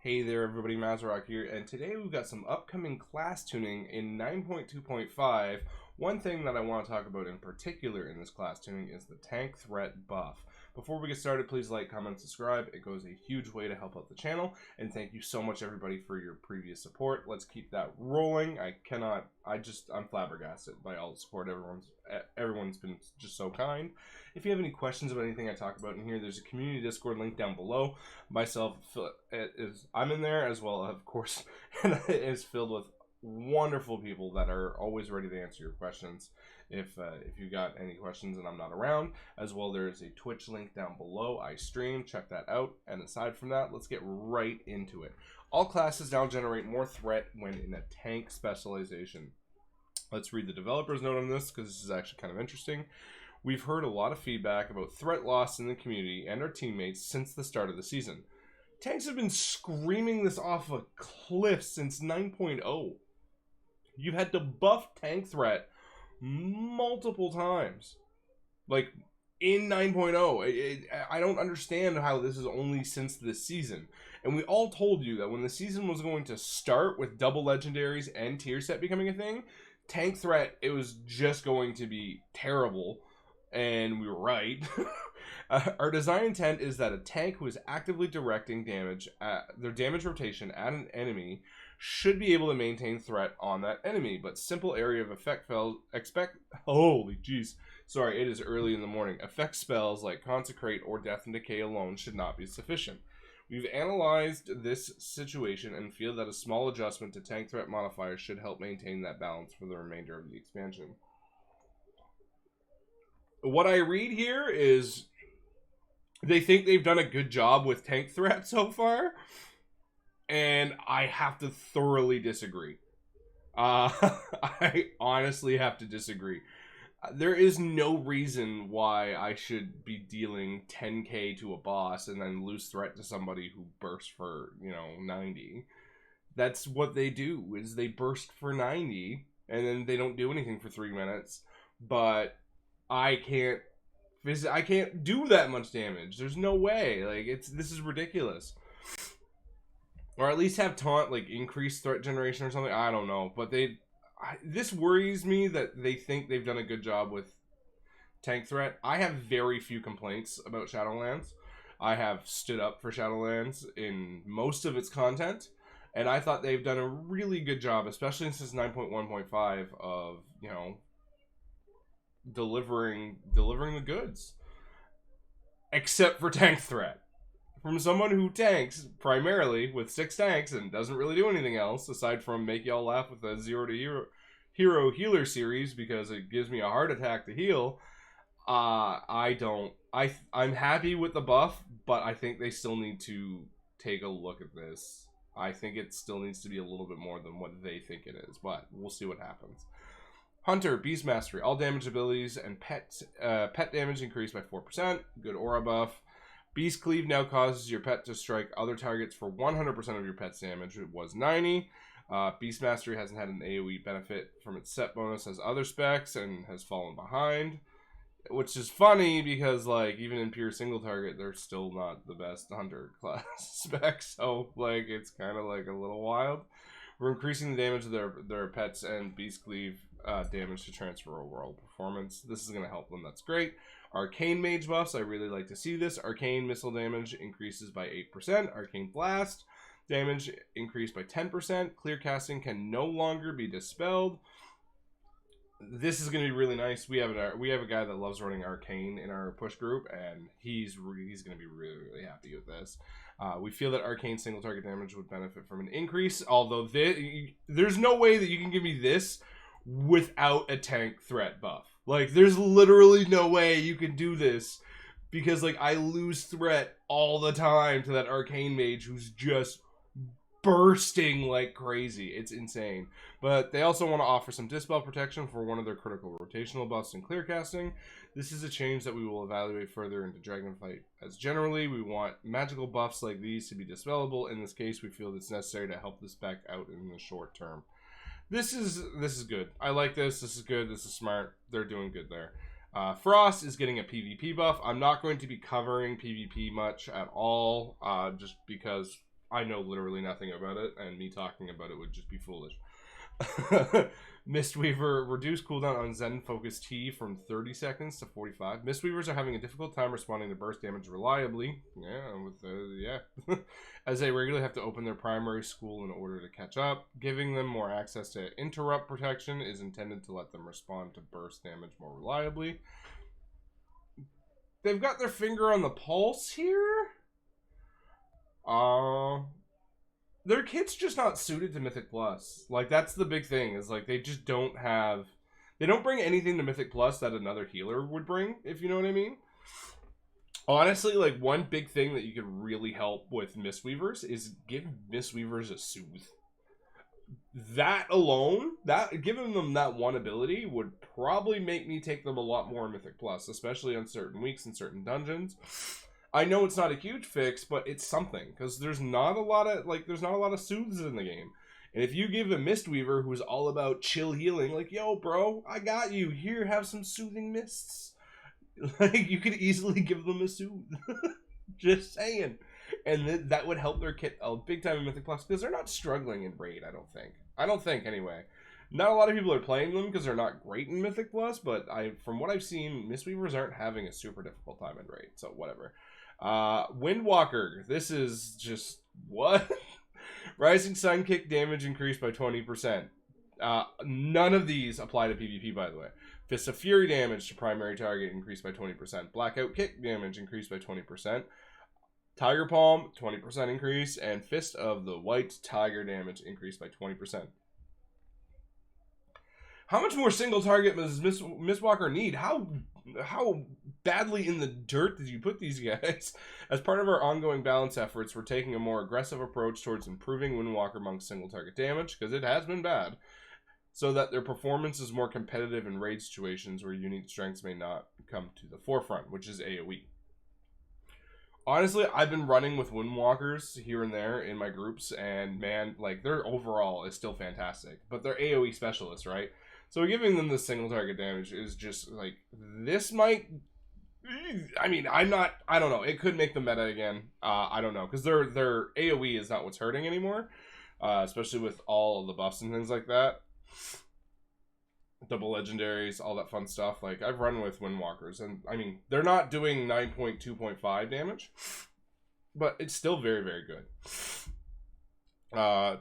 Hey there everybody, Mazarok here, and today we've got some upcoming class tuning in 9.2.5. One thing that I want to talk about in particular in this class tuning is the tank threat buff. Before we get started, please like, comment, subscribe. It goes a huge way to help out the channel, and thank you so much everybody for your previous support. Let's keep that rolling. I'm flabbergasted by all the support. Everyone's been just so kind. If you have any questions about anything I talk about in here, there's a community Discord link down below. I'm in there as well, of course, and it is filled with wonderful people that are always ready to answer your questions if you got any questions and I'm not around. As well, there is a Twitch link down below. I stream, check that out. And aside from that, let's get right into it. All classes now generate more threat when in a tank specialization. Let's read the developer's note on this because this is actually kind of interesting. We've heard a lot of feedback about threat loss in the community and our teammates since the start of the season. Tanks have been screaming this off a cliff since 9.0. You've had to buff tank threat multiple times. Like, in 9.0. I don't understand how this is only since this season. And we all told you that when the season was going to start with double legendaries and tier set becoming a thing, tank threat, it was just going to be terrible. And we were right. Our design intent is that a tank who is actively directing their damage rotation at an enemy should be able to maintain threat on that enemy, but simple area of effect holy jeez. Sorry, it is early in the morning. Effect spells like Consecrate or Death and Decay alone should not be sufficient. We've analyzed this situation and feel that a small adjustment to tank threat modifiers should help maintain that balance for the remainder of the expansion. What I read here is they think they've done a good job with tank threat so far, and I have to thoroughly disagree. I honestly have to disagree. There is no reason why I should be dealing 10k to a boss and then lose threat to somebody who bursts for, 90. That's what they do, is they burst for 90, and then they don't do anything for 3 minutes, but I can't do that much damage. There's no way. Like, this is ridiculous. Or at least have taunt, like, increased threat generation or something. I don't know. But this worries me that they think they've done a good job with tank threat. I have very few complaints about Shadowlands. I have stood up for Shadowlands in most of its content. And I thought they've done a really good job, especially since 9.1.5 of, delivering the goods, except for tank threat. From someone who tanks primarily with 6 tanks and doesn't really do anything else aside from make y'all laugh with the 0 to hero healer series because it gives me a heart attack to heal. I'm happy with the buff, but I think they still need to take a look at this. I think it still needs to be a little bit more than what they think it is, but we'll see what happens. Hunter, Beast Mastery. All damage abilities and pet damage increased by 4%. Good aura buff. Beast Cleave now causes your pet to strike other targets for 100% of your pet's damage. It was 90. Beast Mastery hasn't had an AoE benefit from its set bonus as other specs and has fallen behind. Which is funny because, like, even in pure single target, they're still not the best Hunter class specs. So, like, it's kind of, like, a little wild. We're increasing the damage of their pets and Beast Cleave damage to transfer overall performance. This is going to help them. That's great. Arcane Mage buffs. I really like to see this. Arcane missile damage increases by 8%. Arcane Blast damage increased by 10%. Clear casting can no longer be dispelled. This is going to be really nice. We have a guy that loves running Arcane in our push group, and he's going to be really, really happy with this. We feel that Arcane single target damage would benefit from an increase, although there's no way that you can give me this without a tank threat buff. Like, there's literally no way you can do this because, like, I lose threat all the time to that Arcane Mage who's just bursting like crazy. It's insane. But they also want to offer some dispel protection for one of their critical rotational buffs in clear casting. This is a change that we will evaluate further into Dragonflight, as generally we want magical buffs like these to be dispellable. In this case, we feel it's necessary to help this spec out in the short term. This is good. I like this. This is good. This is smart. They're doing good there. Frost is getting a PvP buff. I'm not going to be covering PvP much at all, just because I know literally nothing about it, and me talking about it would just be foolish. Mistweaver, reduced cooldown on Zen Focus T from 30 seconds to 45. Mistweavers are having a difficult time responding to burst damage reliably. As they regularly have to open their primary school in order to catch up. Giving them more access to interrupt protection is intended to let them respond to burst damage more reliably. They've got their finger on the pulse here. Their kit's just not suited to Mythic Plus. Like, that's the big thing, is like they just don't have... They don't bring anything to Mythic Plus that another healer would bring, if you know what I mean. Honestly, like, one big thing that you could really help with Mistweavers is give Mistweavers a Soothe. That alone, giving them that one ability would probably make me take them a lot more in Mythic Plus, especially on certain weeks and certain dungeons. I know it's not a huge fix, but it's something, because there's not a lot of soothes in the game. And if you give a Mistweaver who's all about chill healing, like, yo, bro, I got you. Here, have some soothing mists. Like, you could easily give them a soothe. Just saying. And that would help their kit a big time in Mythic Plus, because they're not struggling in Raid, I don't think. I don't think, anyway. Not a lot of people are playing them because they're not great in Mythic Plus, but from what I've seen, Mistweavers aren't having a super difficult time in Raid, so whatever. Windwalker, this is just, what? Rising Sun Kick damage increased by 20%. None of these apply to PvP, by the way. Fist of Fury damage to primary target increased by 20%. Blackout Kick damage increased by 20%. Tiger Palm, 20% increase. And Fist of the White Tiger damage increased by 20%. How much more single target does Mistwalker need? How badly in the dirt did you put these guys? As part of our ongoing balance efforts, we're taking a more aggressive approach towards improving Windwalker Monk's single target damage, because it has been bad, so that their performance is more competitive in raid situations where unique strengths may not come to the forefront, which is AoE. Honestly, I've been running with Windwalkers here and there in my groups, and man, like, their overall is still fantastic, but they're AoE specialists, right? So giving them the single target damage is just, like, this might... I mean, I don't know. It could make the meta again. I don't know. Because their AoE is not what's hurting anymore. Especially with all of the buffs and things like that. Double legendaries, all that fun stuff. Like, I've run with Windwalkers. And, I mean, they're not doing 9.2.5 damage. But it's still very, very good.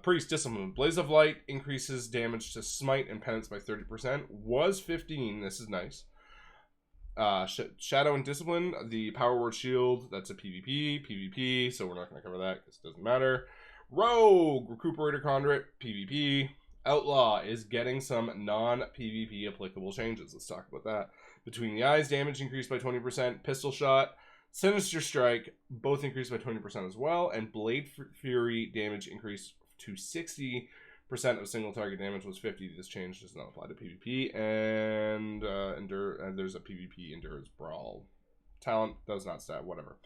Priest Discipline. Blaze of Light increases damage to Smite and Penance by 30%. Was 15. This is nice. Shadow and Discipline. The Power Word Shield. That's a PvP. So we're not going to cover that because it doesn't matter. Rogue. Recuperator Conduit. PvP. Outlaw is getting some non-PvP applicable changes. Let's talk about that. Between the Eyes, damage increased by 20%. Pistol Shot. Sinister Strike, both increased by 20% as well, and Blade Fury damage increased to 60% of single target damage was 50. This change does not apply to PvP, and there's a PvP Endurance Brawl. Talent does not stat, whatever.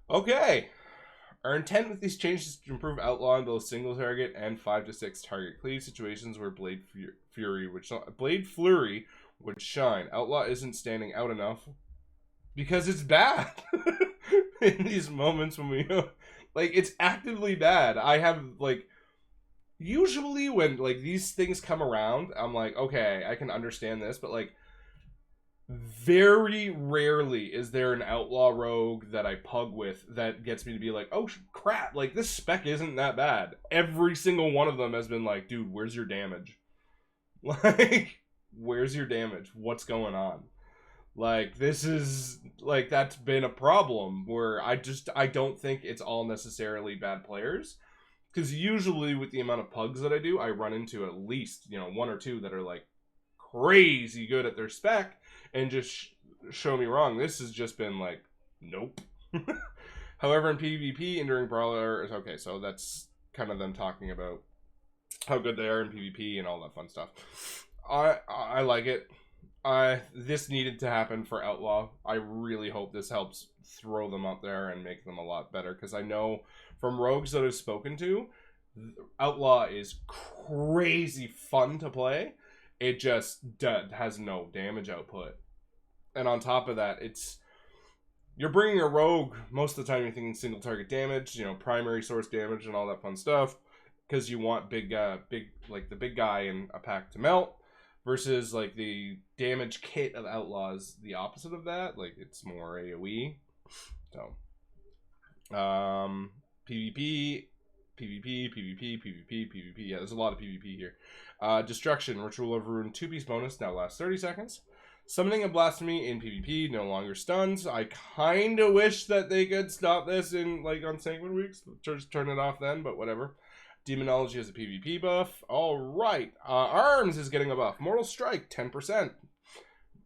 Okay. Our intent with these changes is to improve Outlaw in both single target and 5 to 6 target cleave situations where Blade Flurry would shine. Outlaw isn't standing out enough because it's bad in these moments when we, like, it's actively bad. I have, like, usually when, like, these things come around, I'm like, okay, I can understand this, but, like, very rarely is there an Outlaw rogue that I pug with that gets me to be like, oh, crap, like, this spec isn't that bad. Every single one of them has been like, dude, where's your damage? Like, where's your damage? What's going on? Like, this is, like, that's been a problem where I don't think it's all necessarily bad players. Because usually with the amount of pugs that I do, I run into at least, you know, 1 or 2 that are, like, crazy good at their spec and just show me wrong. This has just been, like, nope. However, in PvP, Enduring Brawler is okay, so that's kind of them talking about how good they are in PvP and all that fun stuff. I like it. This needed to happen for Outlaw. I really hope this helps throw them up there and make them a lot better, because I know from rogues that I've spoken to, Outlaw is crazy fun to play. It just has no damage output. And on top of that, you're bringing a rogue, most of the time you're thinking single target damage, primary source damage and all that fun stuff, because you want big like the big guy in a pack to melt, versus like the damage kit of Outlaw is the opposite of that. Like it's more AoE. So, PvP, PvP, PvP, PvP, PvP. Yeah, there's a lot of PvP here. Destruction, Ritual of Ruin 2-piece bonus now lasts 30 seconds. Summoning a Blasphemy in PvP, no longer stuns. I kind of wish that they could stop this in, like, on Sanguine Weeks. Just turn it off then, but whatever. Demonology has a PvP buff. Alright. Arms is getting a buff. Mortal Strike, 10%.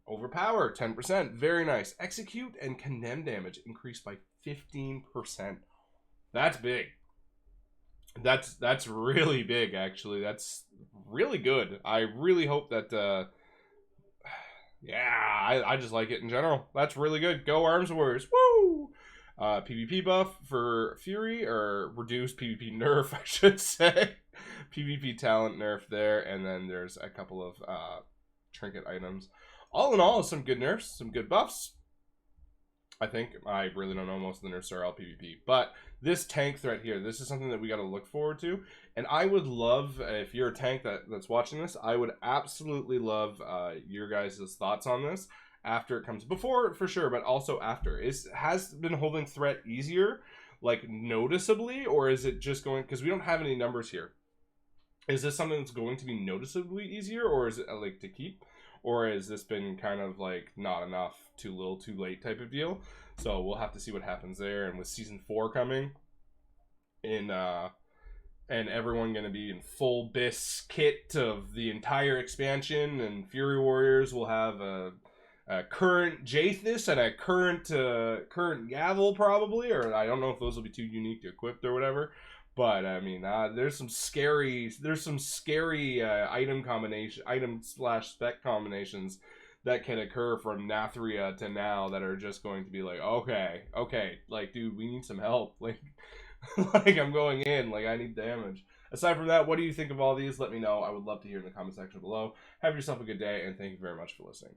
Overpower, 10%. Very nice. Execute and Condemn damage increased by 15%. That's big. That's really big, actually. That's really good. I really hope that... yeah, I just like it in general. That's really good. Go Arms Warriors. Woo! PvP buff for Fury, or reduced PvP nerf, I should say. PvP talent nerf there, and then there's a couple of trinket items. All in all, some good nerfs, some good buffs. I think. I really don't know. Most of the nerfs are all PvP. But this tank threat here, this is something that we got to look forward to. And I would love, if you're a tank that's watching this, I would absolutely love your guys' thoughts on this after it comes. Before, for sure, but also after. Has been holding threat easier, like noticeably, or is it just going, because we don't have any numbers here. Is this something that's going to be noticeably easier, or is it like to keep? Or has this been kind of like not enough, too little, too late type of deal? So we'll have to see what happens there. And with Season 4 coming in, and everyone going to be in full BIS kit of the entire expansion, and Fury Warriors will have a current Jathis and a current Gavel probably, or I don't know if those will be too unique to equip or whatever. But I mean, there's some scary item/spec combinations that can occur from Nathria to now that are just going to be like, okay, like, dude, we need some help. Like, like I'm going in, like I need damage. Aside from that, what do you think of all these? Let me know. I would love to hear in the comment section below. Have yourself a good day, and thank you very much for listening.